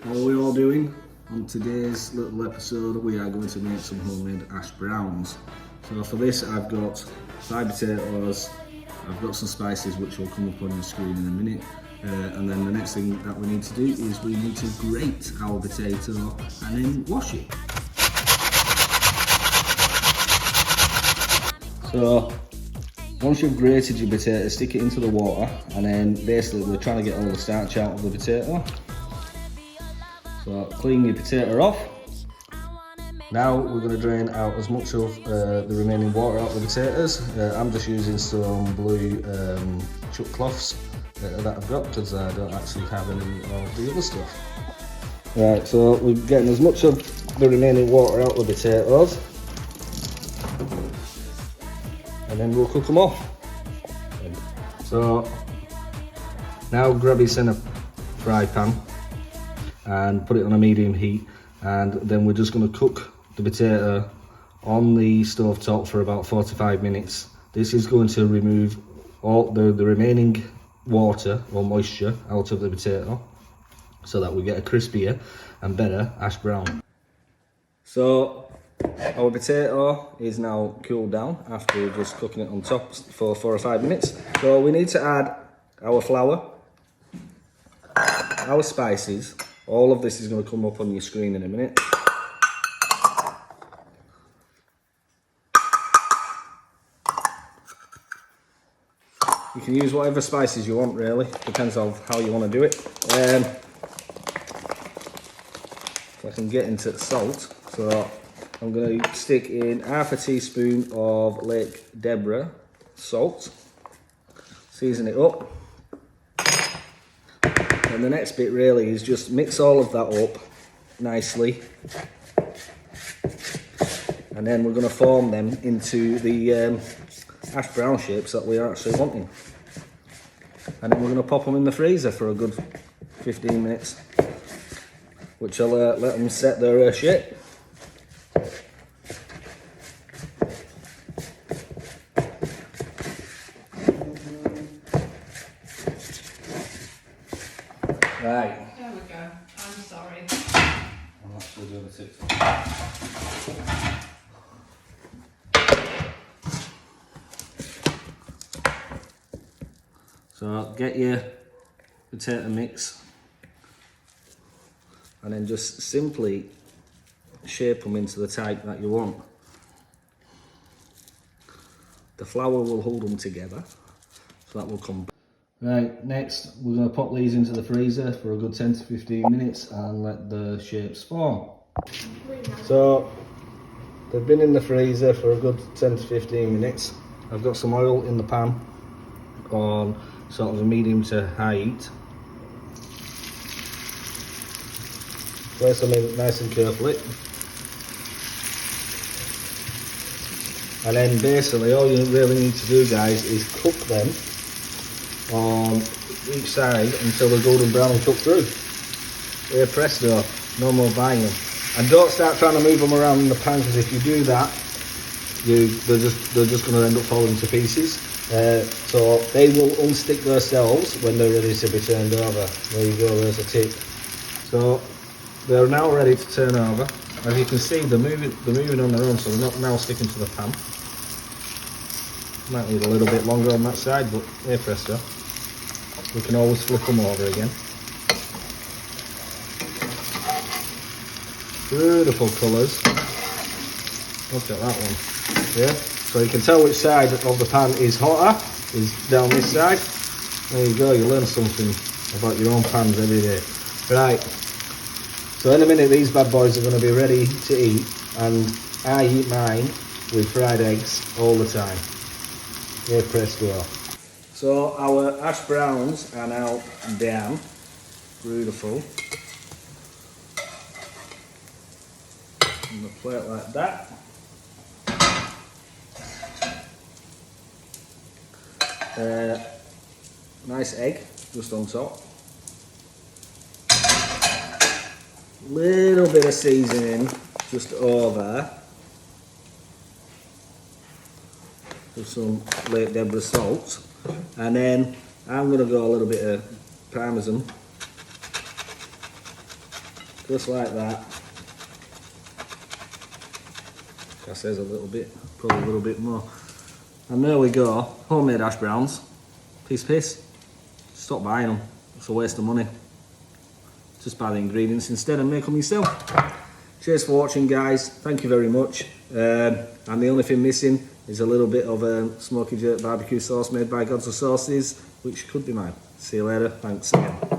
How are we all doing? On today's little episode we are going to make some homemade hash browns. So for this I've got 5 potatoes, I've got some spices which will come up on your screen in a minute, and then the next thing that we need to do is we need to grate our potato and then wash it. So once you've grated your potato, stick it into the water, and then basically we're trying to get all the starch out of the potato. So clean your potato off. Now we're going to drain out as much of the remaining water out of the potatoes. I'm just using some blue chuck cloths that I've got because I don't actually have any of the other stuff. Right, so we're getting as much of the remaining water out of the potatoes, and then we'll cook them off. So now grab your centre fry pan and put it on a medium heat, and then we're just going to cook the potato on the stove top for about 45 minutes. This is going to remove all the remaining water or moisture out of the potato so that we get a crispier and better hash brown. So our potato is now cooled down after just cooking it on top for 4 or 5 minutes. So we need to add our flour, our spices. All of this is going to come up on your screen in a minute. You can use whatever spices you want, really. Depends on how you want to do it. If I can get into salt, so I'm going to stick in half a teaspoon of Lake Deborah salt. Season it up. And the next bit really is just mix all of that up nicely, and then we're going to form them into the hash brown shapes that we are actually wanting, and then we're going to pop them in the freezer for a good 15 minutes, which will let them set their shape. Right. There we go. I'm sorry. I'm actually doing the TikTok. So get your potato mix and then just simply shape them into the type that you want. The flour will hold them together, so that will come back. Right, next we're going to pop these into the freezer for a good 10 to 15 minutes and let the shapes form. So they've been in the freezer for a good 10 to 15 minutes. I've got some oil in the pan on sort of a medium to high heat. Place them in nice and carefully. And then basically all you really need to do, guys, is cook them on each side until they're golden brown and cooked through. Here, presto, no more buying them. And don't start trying to move them around in the pan, because if you do that, they're just going to end up falling to pieces. So they will unstick themselves when they're ready to be turned over. There you go, there's a tip. So they're now ready to turn over. As you can see, they're moving on their own, so they're not now sticking to the pan. Might need a little bit longer on that side, but here, presto. We can always flip them over again. Beautiful colours. Look at that one. Yeah. So you can tell which side of the pan is hotter, is down this side. There you go, you learn something about your own pans every day. Right. So in a minute these bad boys are going to be ready to eat, and I eat mine with fried eggs all the time. Here, presto. So our hash browns are now down. Beautiful. On the plate like that. Nice egg just on top. Little bit of seasoning just over. Just some Lake Deborah salt. And then I'm going to go a little bit of parmesan Just like that. That says a little bit, probably a little bit more. And there we go, homemade hash browns. Piss. Stop buying them, it's a waste of money. Just buy the ingredients instead and make them yourself. Cheers for watching, guys, thank you very much. And the only thing missing is a little bit of smoky jerk barbecue sauce made by Gods of Sauces, which could be mine. See you later, thanks again.